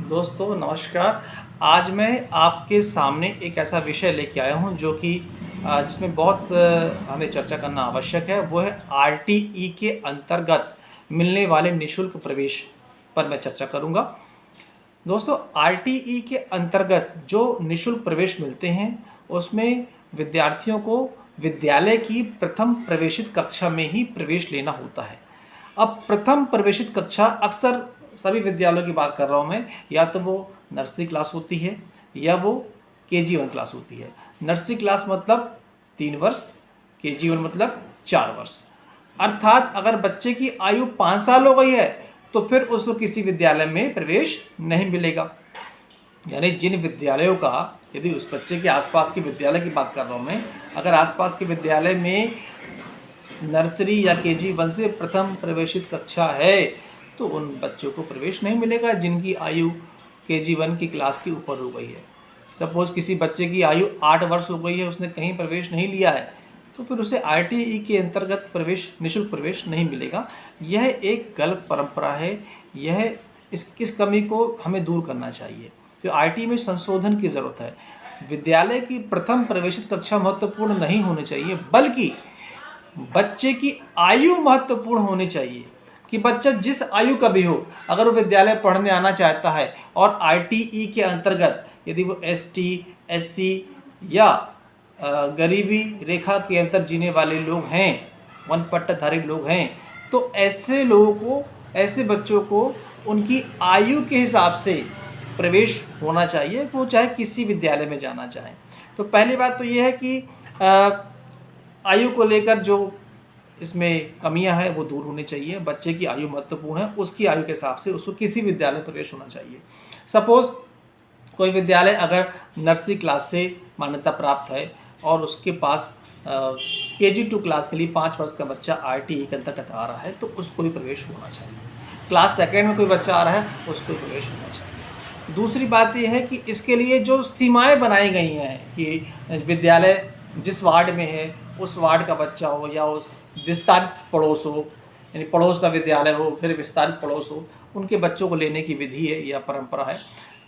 दोस्तों नमस्कार। आज मैं आपके सामने एक ऐसा विषय लेके आया हूं जो कि जिसमें बहुत हमें चर्चा करना आवश्यक है। वो है आरटीई के अंतर्गत मिलने वाले निःशुल्क प्रवेश पर मैं चर्चा करूंगा। दोस्तों आरटीई के अंतर्गत जो निःशुल्क प्रवेश मिलते हैं उसमें विद्यार्थियों को विद्यालय की प्रथम प्रवेशित कक्षा में ही प्रवेश लेना होता है। अब प्रथम प्रवेशित कक्षा अक्सर सभी विद्यालयों की बात कर रहा हूँ मैं, या तो वो नर्सरी क्लास होती है या वो KG1 क्लास होती है। नर्सरी क्लास मतलब 3 वर्ष, KG1 मतलब 4 वर्ष। अर्थात अगर बच्चे की आयु 5 साल हो गई है तो फिर उसको किसी विद्यालय में प्रवेश नहीं मिलेगा। यानी जिन विद्यालयों का, यदि उस बच्चे के आसपास के विद्यालय की बात कर रहा हूँ मैं, अगर आसपास के विद्यालय में नर्सरी या KG1 से प्रथम प्रवेशित कक्षा है तो उन बच्चों को प्रवेश नहीं मिलेगा जिनकी आयु KG1 की क्लास के ऊपर हो गई है। सपोज़ किसी बच्चे की आयु 8 वर्ष हो गई है, उसने कहीं प्रवेश नहीं लिया है, तो फिर उसे आरटीई के अंतर्गत प्रवेश, निःशुल्क प्रवेश नहीं मिलेगा। यह एक गलत परंपरा है। यह इस कमी को हमें दूर करना चाहिए। तो आरटीई में संशोधन की ज़रूरत है। विद्यालय की प्रथम प्रवेशित कक्षा महत्वपूर्ण नहीं होनी चाहिए, बल्कि बच्चे की आयु महत्वपूर्ण होनी चाहिए कि बच्चा जिस आयु का भी हो, अगर वो विद्यालय पढ़ने आना चाहता है और आरटीई के अंतर्गत यदि वो ST, SC या गरीबी रेखा के अंतर जीने वाले लोग हैं, वन पट्टाधारी लोग हैं, तो ऐसे लोगों को, ऐसे बच्चों को उनकी आयु के हिसाब से प्रवेश होना चाहिए, वो चाहे किसी विद्यालय में जाना चाहें। तो पहली बात तो ये है कि आयु को लेकर जो इसमें कमियां हैं वो दूर होनी चाहिए। बच्चे की आयु महत्वपूर्ण है, उसकी आयु के हिसाब से उसको किसी विद्यालय में प्रवेश होना चाहिए। सपोज़ कोई विद्यालय अगर नर्सरी क्लास से मान्यता प्राप्त है और उसके पास KG2 क्लास के लिए 5 वर्ष का बच्चा आरटीई के अंतर्गत आ रहा है तो उसको भी प्रवेश होना चाहिए। क्लास सेकेंड में कोई बच्चा आ रहा है उसको भी प्रवेश होना चाहिए। दूसरी बात यह है कि इसके लिए जो सीमाएं बनाई गई हैं कि विद्यालय जिस वार्ड में है उस वार्ड का बच्चा हो या उस विस्तारित पड़ोस हो, यानी पड़ोस का विद्यालय हो फिर विस्तारित पड़ोस हो, उनके बच्चों को लेने की विधि है या परंपरा है,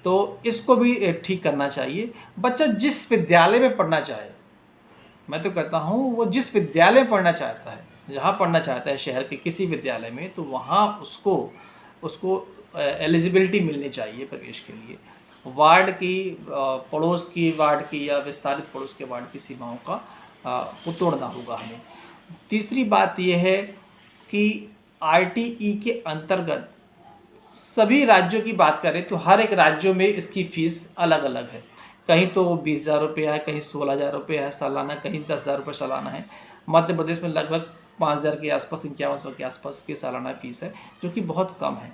तो इसको भी ठीक करना चाहिए। बच्चा जिस विद्यालय में पढ़ना चाहे, मैं तो कहता हूँ वो जिस विद्यालय में पढ़ना चाहता है, जहाँ पढ़ना चाहता है शहर के किसी विद्यालय में, तो वहाँ उसको एलिजिबिलिटी मिलनी चाहिए प्रवेश के लिए। वार्ड की, पड़ोस की वार्ड की या विस्तारित पड़ोस के वार्ड की सीमाओं को तोड़ना होगा हमें। तीसरी बात यह है कि आरटीई के अंतर्गत सभी राज्यों की बात करें तो हर एक राज्यों में इसकी फ़ीस अलग अलग है। कहीं तो 20,000 रुपये है, कहीं 16,000 रुपये है सालाना, कहीं 10,000 रुपये सालाना है। मध्य प्रदेश में लगभग 5,000 के आसपास, 5100 के आसपास की सालाना फ़ीस है, जो कि बहुत कम है।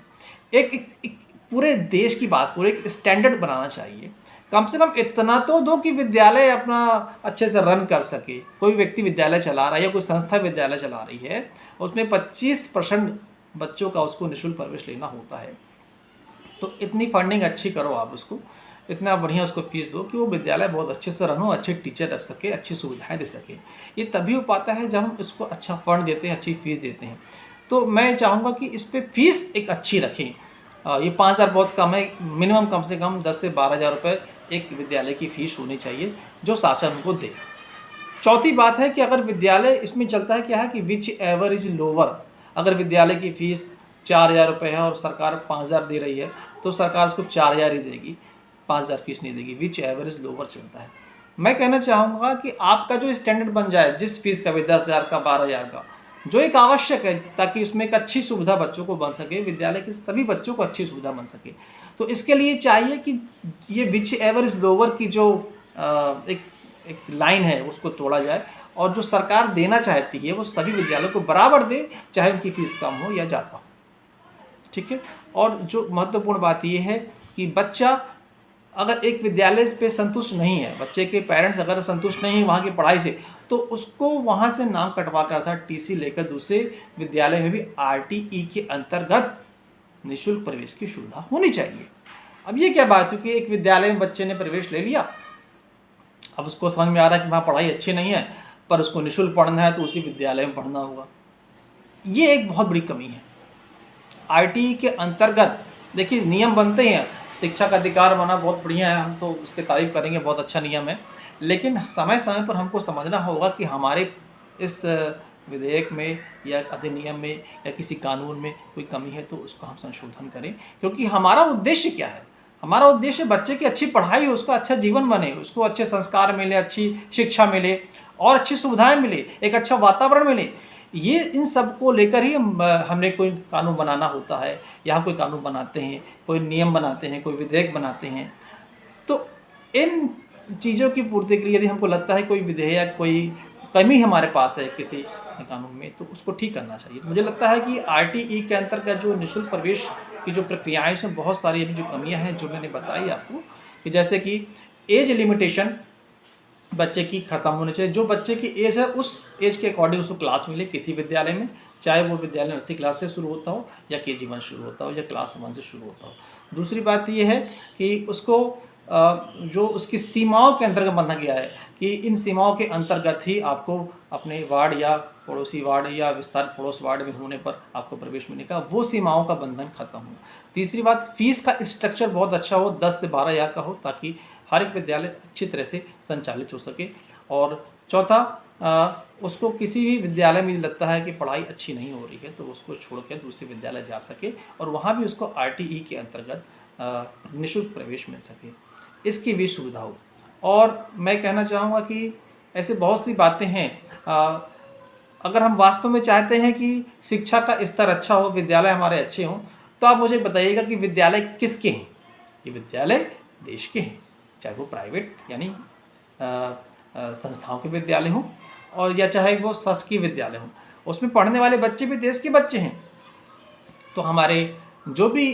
एक पूरे देश की बात, पूरे एक स्टैंडर्ड बनाना चाहिए। कम से कम इतना तो दो कि विद्यालय अपना अच्छे से रन कर सके। कोई व्यक्ति विद्यालय चला रहा है या कोई संस्था विद्यालय चला रही है, उसमें 25% बच्चों का उसको निःशुल्क प्रवेश लेना होता है। तो इतनी फंडिंग अच्छी करो आप उसको, इतना बढ़िया उसको फीस दो कि वो विद्यालय बहुत अच्छे से रन हो, अच्छे टीचर रख सके, अच्छी सुविधाएं दे सके। ये तभी हो पाता है जब हम इसको अच्छा फंड देते हैं, अच्छी फ़ीस देते हैं। तो मैं चाहूँगा कि इस पर फीस एक अच्छी रखें। ये 5,000 बहुत कम है, मिनिमम कम से कम 10 से 12,000 रुपये एक विद्यालय की फ़ीस होनी चाहिए जो शासन उनको दे। चौथी बात है कि अगर विद्यालय, इसमें चलता है क्या है कि विच एवर इज़ लोअर, अगर विद्यालय की फ़ीस 4,000 रुपये है और सरकार 5,000 दे रही है तो सरकार उसको 4,000 ही देगी, 5,000 फीस नहीं देगी। विच एवर इज़ लोअर चलता है। मैं कहना चाहूँगा कि आपका जो स्टैंडर्ड बन जाए, जिस फीस का भी 10,000 का, 12,000 का, जो एक आवश्यक है ताकि उसमें एक अच्छी सुविधा बच्चों को बन सके, विद्यालय के सभी बच्चों को अच्छी सुविधा बन सके। तो इसके लिए चाहिए कि ये विच एवर इज़ लोअर की जो एक लाइन है उसको तोड़ा जाए और जो सरकार देना चाहती है वो सभी विद्यालयों को बराबर दे, चाहे उनकी फ़ीस कम हो या ज़्यादा हो। ठीक है। और जो महत्वपूर्ण बात ये है कि बच्चा अगर एक विद्यालय पे संतुष्ट नहीं है, बच्चे के पेरेंट्स अगर संतुष्ट नहीं है वहाँ की पढ़ाई से, तो उसको वहाँ से नाम कटवा कर था TC लेकर दूसरे विद्यालय में भी आरटीई के अंतर्गत निःशुल्क प्रवेश की सुविधा होनी चाहिए। अब ये क्या बात हुई कि एक विद्यालय में बच्चे ने प्रवेश ले लिया, अब उसको समझ में आ रहा है कि वहाँ पढ़ाई अच्छी नहीं है पर उसको निःशुल्क पढ़ना है तो उसी विद्यालय में पढ़ना होगा। ये एक बहुत बड़ी कमी है। आरटीई के अंतर्गत देखिए नियम बनते हैं, शिक्षा का अधिकार बना बहुत बढ़िया है, हम तो उसकी तारीफ़ करेंगे, बहुत अच्छा नियम है। लेकिन समय-समय पर हमको समझना होगा कि हमारे इस विधेयक में या अधिनियम में या किसी कानून में कोई कमी है तो उसको हम संशोधन करें। क्योंकि हमारा उद्देश्य क्या है? हमारा उद्देश्य बच्चे की अच्छी पढ़ाई हो, उसका अच्छा जीवन बने, उसको अच्छे संस्कार मिले, अच्छी शिक्षा मिले और अच्छी सुविधाएँ मिले, एक अच्छा वातावरण मिले। ये इन सब को लेकर ही हमने कोई कानून बनाना होता है या हम कोई कानून बनाते हैं, कोई नियम बनाते हैं, कोई विधेयक बनाते हैं। तो इन चीज़ों की पूर्ति के लिए यदि हमको लगता है कोई विधेयक, कोई कमी हमारे पास है किसी कानून में, तो उसको ठीक करना चाहिए। तो मुझे लगता है कि आरटीई के अंतर्गत जो निःशुल्क प्रवेश की जो प्रक्रियाएँ हैं, इसमें बहुत सारी अभी जो कमियाँ हैं, जो मैंने बताई आपको, कि जैसे कि ऐज लिमिटेशन बच्चे की ख़त्म होनी चाहिए। जो बच्चे की एज है, उस एज के अकॉर्डिंग उसको क्लास मिले किसी विद्यालय में, चाहे वो विद्यालय नर्सरी क्लास से शुरू होता हो या केजी 1 शुरू होता हो या क्लास 1 से शुरू होता हो। दूसरी बात ये है कि उसको जो उसकी सीमाओं के अंतर्गत बाँधा गया है कि इन सीमाओं के अंतर्गत ही आपको अपने वार्ड या पड़ोसी वार्ड या विस्तारित पड़ोस वार्ड में होने पर आपको प्रवेश मिलने का, वो सीमाओं का बंधन खत्म हो। तीसरी बात, फ़ीस का स्ट्रक्चर बहुत अच्छा हो, 10 से 12 हज़ार का हो, ताकि हर एक विद्यालय अच्छी तरह से संचालित हो सके। और चौथा, उसको किसी भी विद्यालय में लगता है कि पढ़ाई अच्छी नहीं हो रही है तो उसको छोड़ के दूसरे विद्यालय जा सके और वहाँ भी उसको आरटीई के अंतर्गत निःशुल्क प्रवेश मिल सके, इसकी भी सुविधा हो। और मैं कहना चाहूँगा कि ऐसे बहुत सी बातें हैं, अगर हम वास्तव में चाहते हैं कि शिक्षा का स्तर अच्छा हो, विद्यालय हमारे अच्छे हों, तो आप मुझे बताइएगा कि विद्यालय किसके हैं? ये विद्यालय देश के हैं, चाहे वो प्राइवेट यानी संस्थाओं के विद्यालय हों और या चाहे वो शासकीय विद्यालय हों, उसमें पढ़ने वाले बच्चे भी देश के बच्चे हैं। तो हमारे जो भी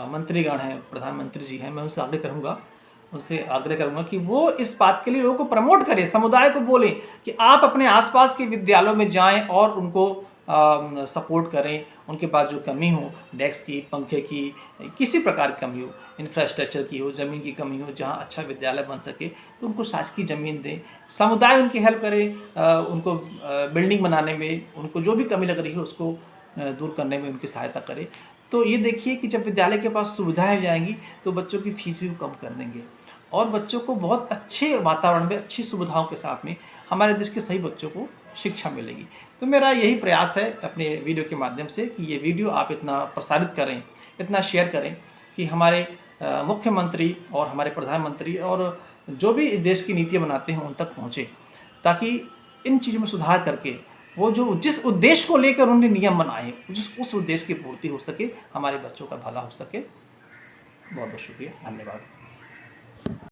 मंत्रीगण हैं, प्रधानमंत्री जी हैं, मैं उनसे आग्रह करूँगा कि वो इस बात के लिए लोगों को प्रमोट करें, समुदाय को बोलें कि आप अपने आसपास के विद्यालयों में जाएं और उनको सपोर्ट करें। उनके पास जो कमी हो, डेस्क की, पंखे की, किसी प्रकार की कमी हो, इंफ्रास्ट्रक्चर की हो, ज़मीन की कमी हो, जहाँ अच्छा विद्यालय बन सके तो उनको शासकीय ज़मीन दें। समुदाय उनकी हेल्प करे, उनको बिल्डिंग बनाने में, उनको जो भी कमी लग रही है उसको दूर करने में उनकी सहायता करे। तो ये देखिए कि जब विद्यालय के पास सुविधाएँ जाएंगी तो बच्चों की फीस भी कम कर देंगे और बच्चों को बहुत अच्छे वातावरण में, अच्छी सुविधाओं के साथ में हमारे देश के सही बच्चों को शिक्षा मिलेगी। तो मेरा यही प्रयास है अपने वीडियो के माध्यम से कि ये वीडियो आप इतना प्रसारित करें, इतना शेयर करें कि हमारे मुख्यमंत्री और हमारे प्रधानमंत्री और जो भी देश की नीतियाँ बनाते हैं उन तक पहुँचे, ताकि इन चीज़ों में सुधार करके वो जो जिस उद्देश्य को लेकर उन्होंने नियम बनाए हैं, उस उद्देश्य की पूर्ति हो सके, हमारे बच्चों का भला हो सके। बहुत बहुत शुक्रिया, धन्यवाद।